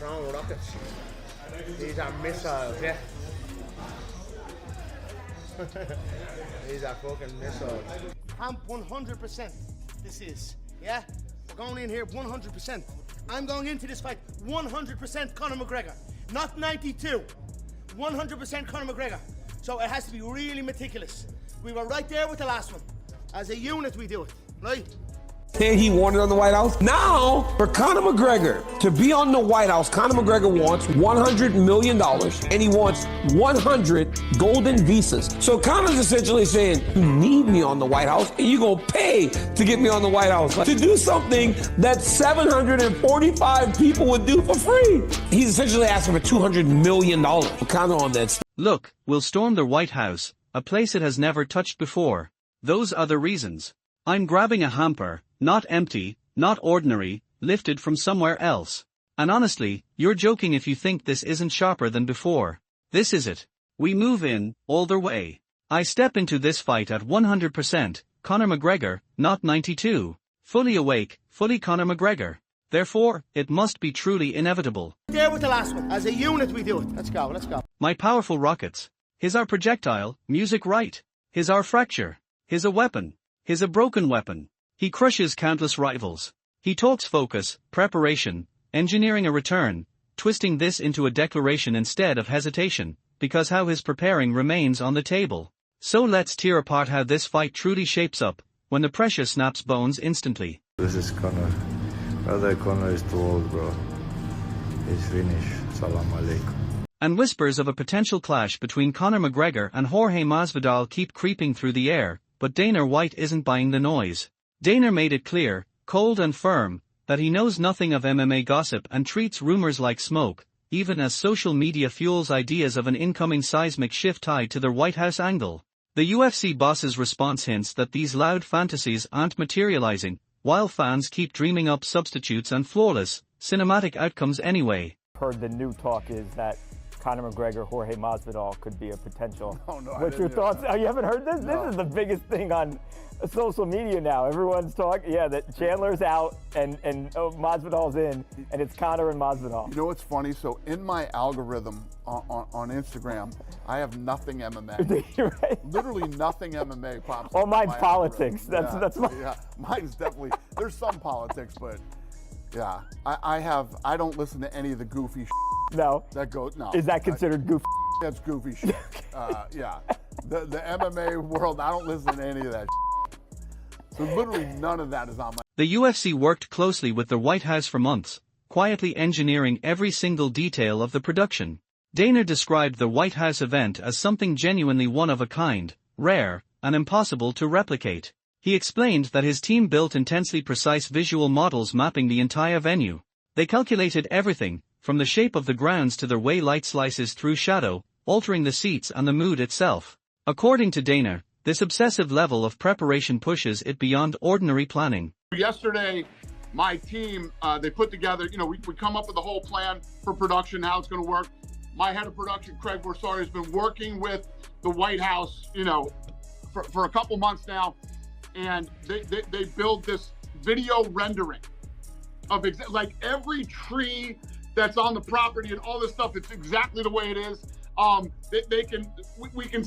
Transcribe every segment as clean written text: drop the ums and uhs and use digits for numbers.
throwing rockets. These are missiles, yeah. These are fucking missiles. I'm 100%. This is, yeah? We're going in here 100%. I'm going into this fight 100% Conor McGregor. Not 92. 100% Conor McGregor. So it has to be really meticulous. We were right there with the last one. As a unit, we do it, right? And he wanted on the White House. Now, for Conor McGregor to be on the White House, Conor McGregor wants $100 million and he wants 100 golden visas. So Conor's essentially saying, you need me on the White House and you're going to pay to get me on the White House. To do something that 745 people would do for free. He's essentially asking for $200 million. Conor on that. Look, we'll storm the White House, a place it has never touched before. Those are the reasons. I'm grabbing a hamper, not empty, not ordinary, lifted from somewhere else. And honestly, you're joking if you think this isn't sharper than before. This is it. We move in, all the way. I step into this fight at 100%, Conor McGregor, not 92. Fully awake, fully Conor McGregor. Therefore, it must be truly inevitable. There with the last one. As a unit, we do it. Let's go, let's go. My powerful rockets. His our projectile, music right. His our fracture. His a weapon. His a broken weapon. He crushes countless rivals. He talks focus, preparation, engineering a return, twisting this into a declaration instead of hesitation, because how his preparing remains on the table. So let's tear apart how this fight truly shapes up, when the pressure snaps bones instantly. This is Conor. Brother, Conor is too old, bro. He's finished. Salam alaikum. And whispers of a potential clash between Conor McGregor and Jorge Masvidal keep creeping through the air, but Dana White isn't buying the noise. Dana made it clear, cold and firm, that he knows nothing of MMA gossip and treats rumors like smoke, even as social media fuels ideas of an incoming seismic shift tied to the White House angle. The UFC boss's response hints that these loud fantasies aren't materializing, while fans keep dreaming up substitutes and flawless, cinematic outcomes anyway. Heard the new talk is that Conor McGregor, Jorge Masvidal could be a potential. Oh, no, What's your thoughts? Oh, you haven't heard this? No. This is the biggest thing on social media now. Everyone's talking, yeah, that Chandler's out and Masvidal's in, and it's Conor and Masvidal. You know what's funny? So in my algorithm on Instagram, I have nothing MMA. Right? Literally nothing MMA pops up. Oh, mine's politics. That's my. Yeah, mine's definitely. There's some politics, but yeah, I don't listen to any of the goofy. No. That goes no. Is that considered goofy? That's goofy shit. Yeah. The MMA world, I don't listen to any of that. So literally none of that is on my. The UFC worked closely with the White House for months, quietly engineering every single detail of the production. Dana described the White House event as something genuinely one of a kind, rare, and impossible to replicate. He explained that his team built intensely precise visual models mapping the entire venue. They calculated everything, from the shape of the grounds to the way light slices through shadow, altering the seats and the mood itself. According to Dana, this obsessive level of preparation pushes it beyond ordinary planning. Yesterday, my team, they put together, we come up with a whole plan for production, how it's going to work. My head of production, Craig Borsari, has been working with the White House, for a couple months now, and they build this video rendering of like every tree that's on the property and all this stuff. It's exactly the way it is. We can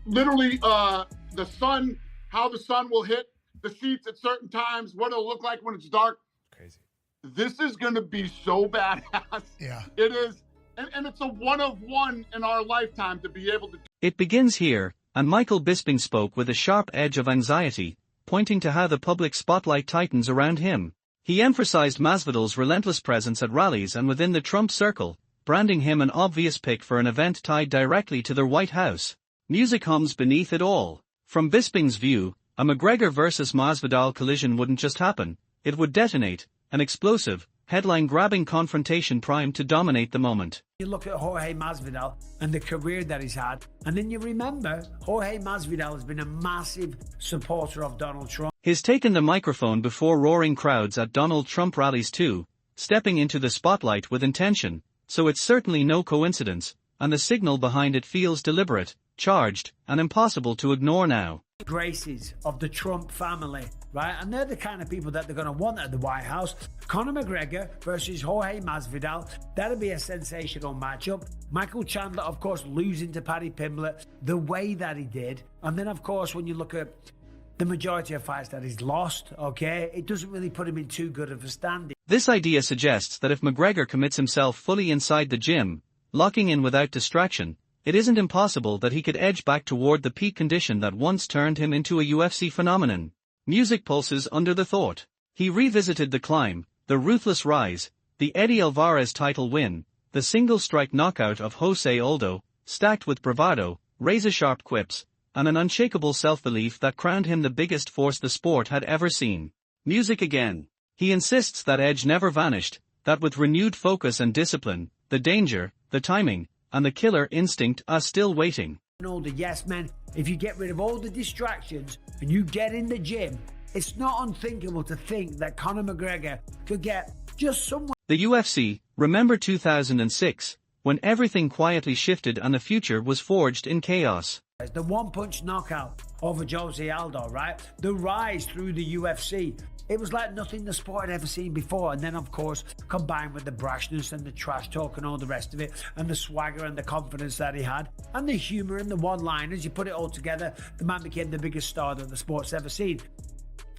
literally the sun, how the sun will hit the seats at certain times, what it'll look like when it's dark. Crazy. This is going to be so badass. Yeah. It is. And it's a one of one in our lifetime to be able to. It begins here, and Michael Bisping spoke with a sharp edge of anxiety, pointing to how the public spotlight tightens around him. He emphasized Masvidal's relentless presence at rallies and within the Trump circle, branding him an obvious pick for an event tied directly to the White House. Music hums beneath it all. From Bisping's view, a McGregor versus Masvidal collision wouldn't just happen, it would detonate, an explosive, headline-grabbing confrontation primed to dominate the moment. You look at Jorge Masvidal and the career that he's had, and then you remember Jorge Masvidal has been a massive supporter of Donald Trump. He's taken the microphone before roaring crowds at Donald Trump rallies too, stepping into the spotlight with intention, so it's certainly no coincidence, and the signal behind it feels deliberate, charged, and impossible to ignore now. Graces of the Trump family right? And they're the kind of people that they're going to want at the White House. Conor McGregor versus Jorge Masvidal. That'll be a sensational matchup. Michael Chandler, of course, losing to Paddy Pimblett the way that he did. And then, of course, when you look at the majority of fights that he's lost, okay, it doesn't really put him in too good of a standing. This idea suggests that if McGregor commits himself fully inside the gym, locking in without distraction, it isn't impossible that he could edge back toward the peak condition that once turned him into a UFC phenomenon. Music pulses under the thought. He revisited the climb, the ruthless rise, the Eddie Alvarez title win, the single-strike knockout of Jose Aldo, stacked with bravado, razor-sharp quips, and an unshakable self-belief that crowned him the biggest force the sport had ever seen. Music again. He insists that edge never vanished, that with renewed focus and discipline, the danger, the timing, and the killer instinct are still waiting. All the yes men, if you get rid of all the distractions and you get in the gym, it's not unthinkable to think that Conor McGregor could get just somewhere. The UFC, remember 2006, when everything quietly shifted and the future was forged in chaos. The one-punch knockout over Jose Aldo, right? The rise through the UFC. It was like nothing the sport had ever seen before. And then, of course, combined with the brashness and the trash talk and all the rest of it, and the swagger and the confidence that he had, and the humor and the one-liners, you put it all together, the man became the biggest star that the sport's ever seen.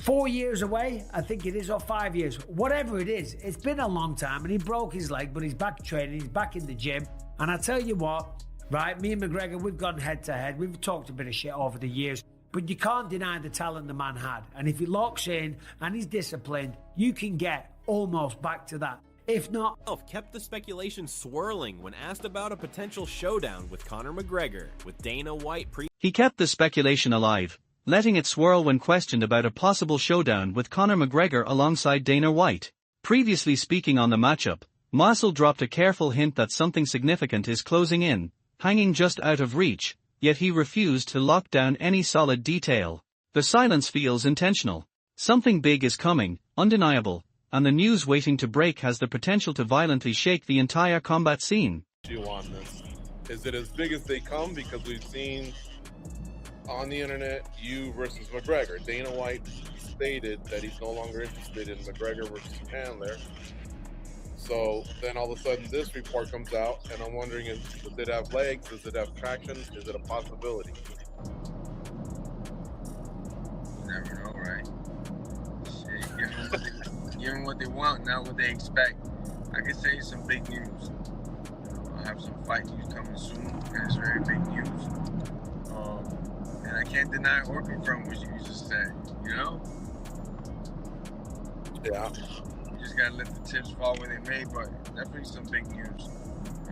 4 years away, I think it is, or 5 years, whatever it is, it's been a long time, and he broke his leg, but he's back training, he's back in the gym, and I tell you what, right, me and McGregor, we've gone head-to-head, we've talked a bit of shit over the years, but you can't deny the talent the man had. And if he locks in and he's disciplined, you can get almost back to that. If not... kept the speculation swirling when asked about a potential showdown with Conor McGregor, with Dana White He kept the speculation alive, letting it swirl when questioned about a possible showdown with Conor McGregor alongside Dana White. Previously speaking on the matchup, Marcel dropped a careful hint that something significant is closing in, hanging just out of reach, yet he refused to lock down any solid detail. The silence feels intentional. Something big is coming, undeniable, and the news waiting to break has the potential to violently shake the entire combat scene. You on this? Is it as big as they come? Because we've seen on the internet, you versus McGregor. Dana White stated that he's no longer interested in McGregor versus Chandler. So then all of a sudden this report comes out, and I'm wondering, does it have legs? Does it have traction? Is it a possibility? You never know, right? Shit, give them what they want, not what they expect. I could say some big news. I have some fight news coming soon, and it's very big news. And I can't deny or confirm what you just said, you know? Yeah. Just gotta let the tips fall where they may, but definitely some big news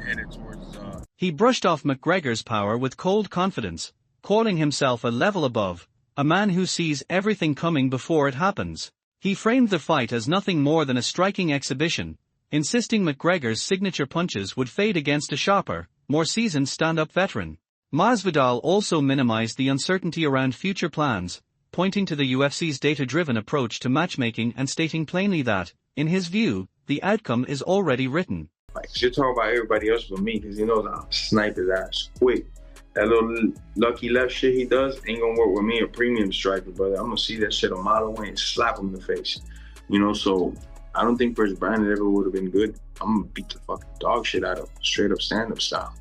headed towards. He brushed off McGregor's power with cold confidence, calling himself a level above, a man who sees everything coming before it happens. He framed the fight as nothing more than a striking exhibition, insisting McGregor's signature punches would fade against a sharper, more seasoned stand-up veteran. Masvidal also minimized the uncertainty around future plans, pointing to the UFC's data-driven approach to matchmaking and stating plainly that, in his view, the outcome is already written. You're talking about everybody else but me, because he knows I'll snipe his ass quick. That little lucky left shit he does ain't gonna work with me, a premium striker, brother. I'm gonna see that shit a mile away and slap him in the face. You know, so I don't think Chris Brandon ever would have been good. I'm gonna beat the fucking dog shit out of him, straight up stand-up style.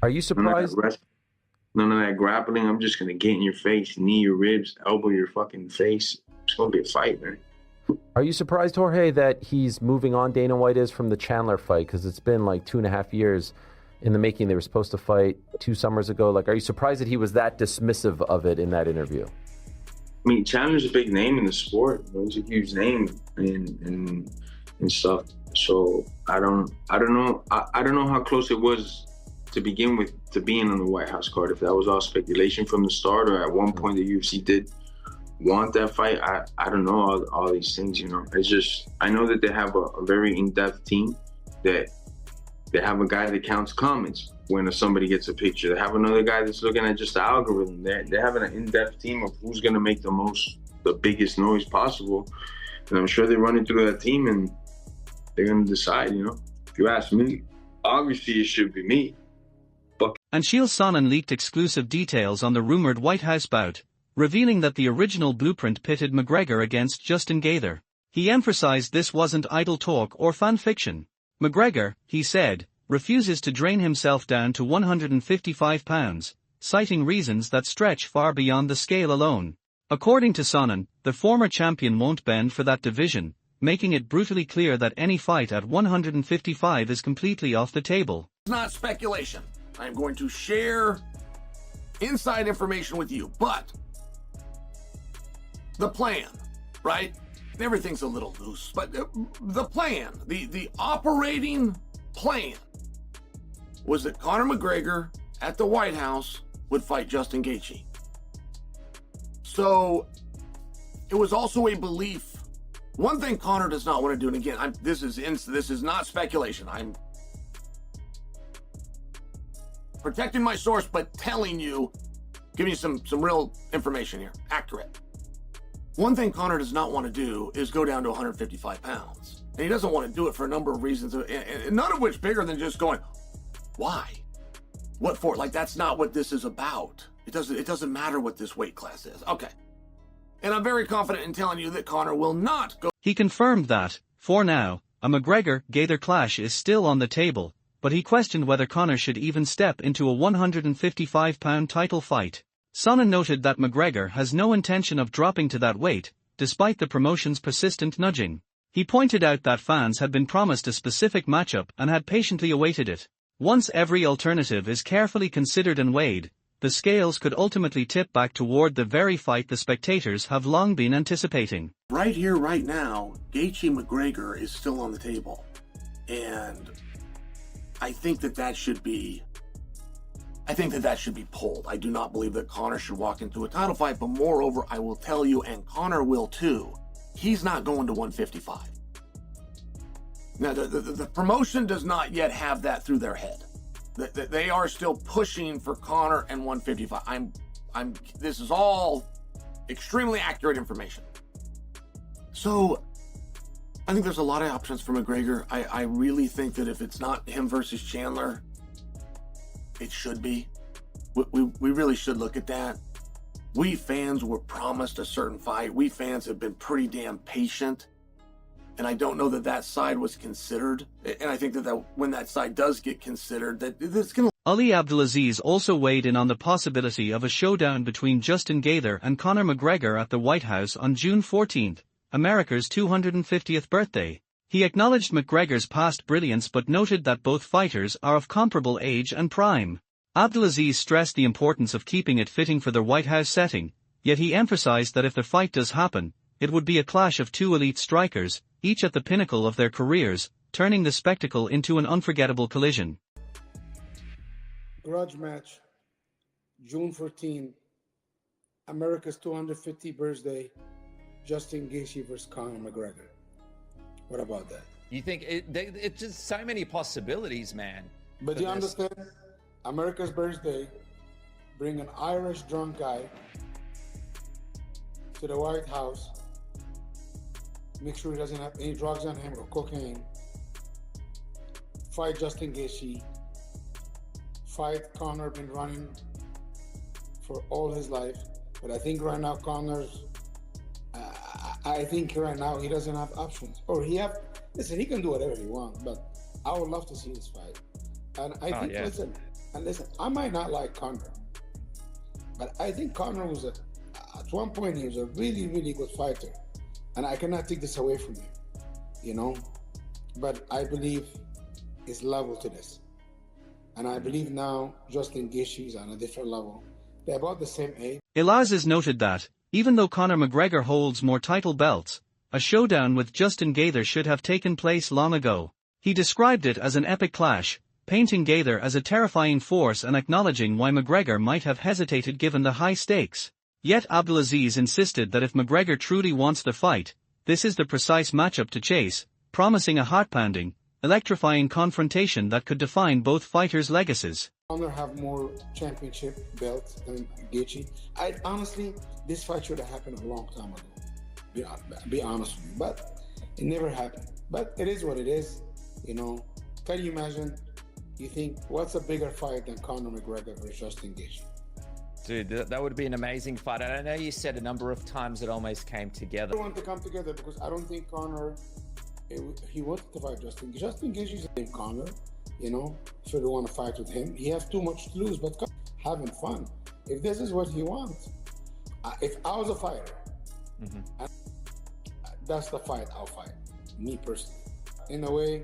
Are you surprised? None of that grappling. I'm just gonna get in your face, knee your ribs, elbow your fucking face. It's gonna be a fight, man. Are you surprised, Jorge, that he's moving on, Dana White is, from the Chandler fight? Because it's been like 2.5 years in the making. They were supposed to fight 2 summers ago. Like, are you surprised that he was that dismissive of it in that interview? I mean, Chandler's a big name in the sport. He's a huge name and stuff. So I don't know. I don't know how close it was to begin with to being on the White House card. If that was all speculation from the start, or at one point the UFC did want that fight, I don't know all these things, you know. It's just, I know that they have a very in-depth team, that they have a guy that counts comments when somebody gets a picture. They have another guy that's looking at just the algorithm. They're having an in-depth team of who's gonna make the biggest noise possible. And I'm sure they're running through that team and they're gonna decide, you know. If you ask me, obviously it should be me. And Chael Sonnen leaked exclusive details on the rumored White House bout, revealing that the original blueprint pitted McGregor against Justin Gaethje. He emphasized this wasn't idle talk or fan fiction. McGregor, he said, refuses to drain himself down to 155 pounds, citing reasons that stretch far beyond the scale alone. According to Sonnen, the former champion won't bend for that division, making it brutally clear that any fight at 155 is completely off the table. It's not speculation. I'm going to share inside information with you, but the plan, right? Everything's a little loose, but the plan, the operating plan was that Conor McGregor at the White House would fight Justin Gaethje. So it was also a belief. One thing Conor does not want to do, and again, this is not speculation. I'm protecting my source, but telling you, giving you some real information here, accurate. One thing Conor does not want to do is go down to 155 pounds. And he doesn't want to do it for a number of reasons, and none of which bigger than just going, why? What for? Like, that's not what this is about. It doesn't matter what this weight class is. Okay. And I'm very confident in telling you that Conor will not go. He confirmed that, for now, a McGregor-Gaethje clash is still on the table, but he questioned whether Conor should even step into a 155-pound title fight. Sonnen noted that McGregor has no intention of dropping to that weight, despite the promotion's persistent nudging. He pointed out that fans had been promised a specific matchup and had patiently awaited it. Once every alternative is carefully considered and weighed, the scales could ultimately tip back toward the very fight the spectators have long been anticipating. Right here, right now, Gaethje McGregor is still on the table. And I think that should be pulled. I do not believe that Conor should walk into a title fight, but moreover, I will tell you, and Conor will too, he's not going to 155. Now, the promotion does not yet have that through their head. They are still pushing for Conor and 155. This is all extremely accurate information. So, I think there's a lot of options for McGregor. I really think that if it's not him versus Chandler, it should be. We really should look at that. We fans were promised a certain fight. We fans have been pretty damn patient. And I don't know that side was considered. And I think that when that side does get considered, that it's going to... Ali Abdelaziz also weighed in on the possibility of a showdown between Justin Gaethje and Conor McGregor at the White House on June 14th, America's 250th birthday. He acknowledged McGregor's past brilliance but noted that both fighters are of comparable age and prime. Abdelaziz stressed the importance of keeping it fitting for the White House setting, yet he emphasized that if the fight does happen, it would be a clash of two elite strikers, each at the pinnacle of their careers, turning the spectacle into an unforgettable collision. Grudge match, June 14, America's 250th birthday, Justin Gaethje versus Conor McGregor. What about that? You think it's just so many possibilities, man. But you understand, America's birthday, bring an Irish drunk guy to the White House, make sure he doesn't have any drugs on him or cocaine, fight Justin Gaethje, fight Conor, been running for all his life, but I think right now Conor's, I think right now he doesn't have options. Or he can do whatever he wants, but I would love to see this fight. And I think, listen, I might not like Conor, but I think Conor was at one point he was a really, really good fighter. And I cannot take this away from him, you know? But I believe it's level to this. And I believe now Justin Gaethje is on a different level. They're about the same age. Elazes noted that, even though Conor McGregor holds more title belts, a showdown with Justin Gaethje should have taken place long ago. He described it as an epic clash, painting Gaethje as a terrifying force and acknowledging why McGregor might have hesitated given the high stakes. Yet Abdelaziz insisted that if McGregor truly wants the fight, this is the precise matchup to chase, promising a heart-pounding, electrifying confrontation that could define both fighters' legacies. Conor have more championship belts than Gaethje. Honestly, this fight should have happened a long time ago. Be honest with you, but it never happened. But it is what it is, you know. Can you imagine? You think what's a bigger fight than Conor McGregor versus Justin Gaethje? Dude, that would be an amazing fight. And I know you said a number of times it almost came together. I want to come together because I don't think Conor, he wanted to fight Justin. Justin Gaethje's the same Conor, you know. So they want to fight with him. He has too much to lose, but having fun. If this is what he wants, if I was a fighter, that's the fight I'll fight. Me personally, in a way.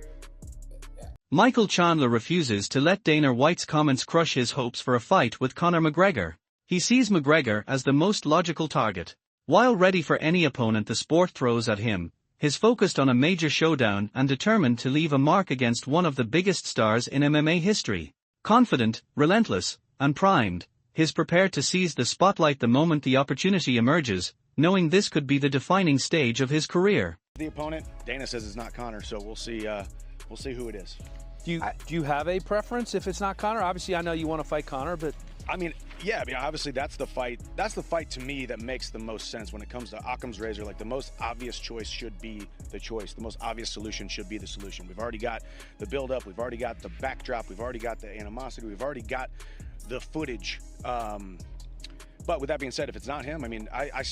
Michael Chandler refuses to let Dana White's comments crush his hopes for a fight with Conor McGregor. He sees McGregor as the most logical target. While ready for any opponent the sport throws at him, he's focused on a major showdown and determined to leave a mark against one of the biggest stars in MMA history. Confident, relentless, and primed, he's prepared to seize the spotlight the moment the opportunity emerges, knowing this could be the defining stage of his career. The opponent, Dana says it's not Conor, so we'll see who it is. Do you have a preference if it's not Conor? Obviously, I know you want to fight Conor, but I mean, yeah, obviously that's the fight. That's the fight to me that makes the most sense when it comes to Occam's razor. Like, the most obvious choice should be the choice. The most obvious solution should be the solution. We've already got the build-up. We've already got the backdrop. We've already got the animosity. We've already got the footage. But with that being said, if it's not him, I mean, I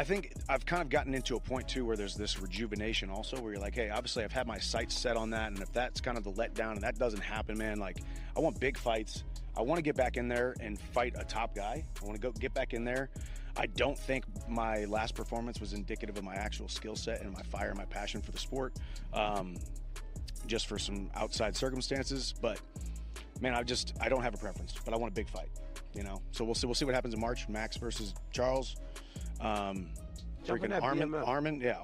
think I've kind of gotten into a point too where there's this rejuvenation also where you're like, hey, obviously I've had my sights set on that, and if that's kind of the letdown and that doesn't happen, man, like, I want big fights. I want to get back in there and fight a top guy. I want to get back in there. I don't think my last performance was indicative of my actual skill set and my fire and my passion for the sport, just for some outside circumstances. But man, I don't have a preference, but I want a big fight, you know. So we'll see what happens in March. Max versus Charles. Freaking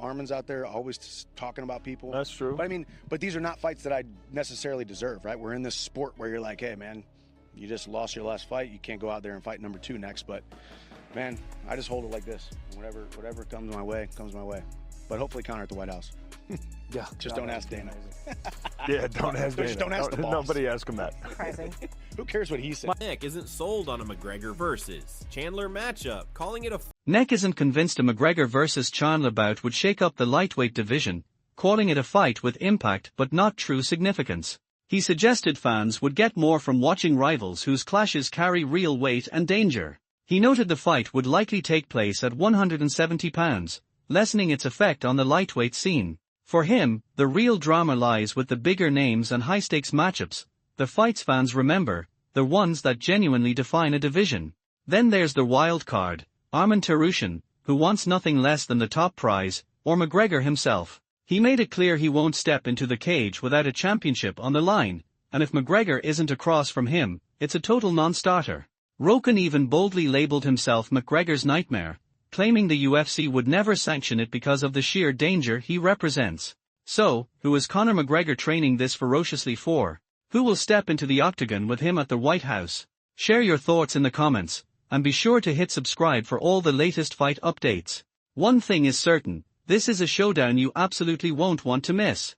Armin's out there always talking about people. That's true. But I mean, these are not fights that I necessarily deserve, right? We're in this sport where you're like, hey, man, you just lost your last fight. You can't go out there and fight number 2 next. But man, I just hold it like this. Whatever comes my way, comes my way. But hopefully Conor at the White House. Yeah. Just don't ask Dana. Yeah, don't ask Dana. Just don't ask the boss. Nobody ask him that. Who cares what he said? Nick isn't sold on a McGregor versus Chandler matchup, calling it a... Nick isn't convinced a McGregor versus Chandler bout would shake up the lightweight division, calling it a fight with impact but not true significance. He suggested fans would get more from watching rivals whose clashes carry real weight and danger. He noted the fight would likely take place at 170 pounds, lessening its effect on the lightweight scene. For him, the real drama lies with the bigger names and high-stakes matchups, the fights fans remember, the ones that genuinely define a division. Then there's the wild card, Armin Tarushin, who wants nothing less than the top prize, or McGregor himself. He made it clear he won't step into the cage without a championship on the line, and if McGregor isn't across from him, it's a total non-starter. Rogan even boldly labeled himself McGregor's nightmare, claiming the UFC would never sanction it because of the sheer danger he represents. So, who is Conor McGregor training this ferociously for? Who will step into the octagon with him at the White House? Share your thoughts in the comments, and be sure to hit subscribe for all the latest fight updates. One thing is certain, this is a showdown you absolutely won't want to miss.